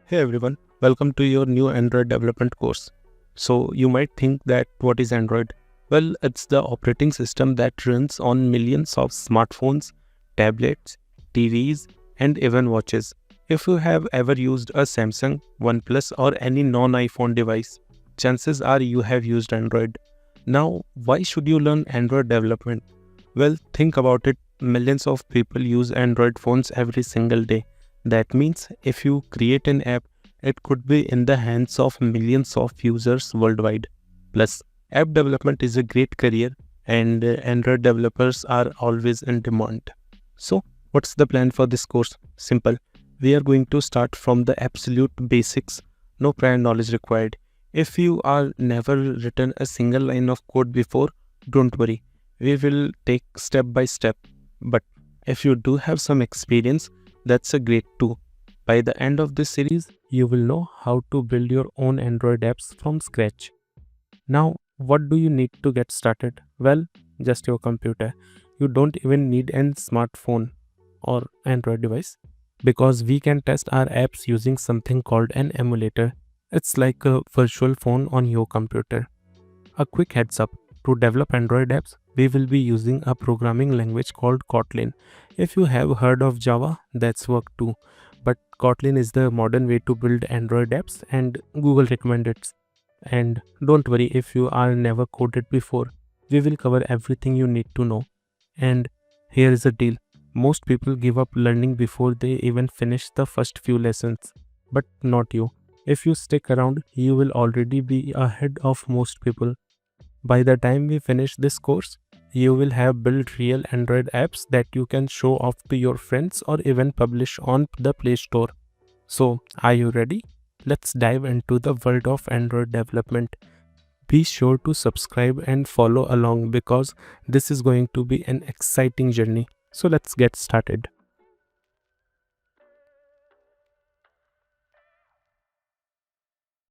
Hey everyone, welcome to your new Android development course. So you might think that what is Android? Well, it's the operating system that runs on millions of smartphones, tablets, TVs, and even watches. If you have ever used a Samsung, OnePlus, or any non-iPhone device, chances are you have used Android. Now, why should you learn Android development? Well, think about it. Millions of people use Android phones every single day. That means if you create an app, it could be in the hands of millions of users worldwide. Plus, app development is a great career and Android developers are always in demand. So, what's the plan for this course? Simple. We are going to start from the absolute basics, no prior knowledge required. If you are never written a single line of code before, don't worry. We will take step by step. But if you do have some experience, that's a great too. By the end of this series, you will know how to build your own Android apps from scratch. Now, what do you need to get started? Well, just your computer. You don't even need a smartphone or Android device because we can test our apps using something called an emulator. It's like a virtual phone on your computer. A quick heads up, to develop Android apps, we will be using a programming language called Kotlin. If you have heard of Java, that's work too. But Kotlin is the modern way to build Android apps and Google recommended it. And don't worry if you are never coded before. We will cover everything you need to know. And here is the deal. Most people give up learning before they even finish the first few lessons. But not you. If you stick around, you will already be ahead of most people. By the time we finish this course, you will have built real Android apps that you can show off to your friends or even publish on the Play Store. So, are you ready? Let's dive into the world of Android development. Be sure to subscribe and follow along because this is going to be an exciting journey. So let's get started.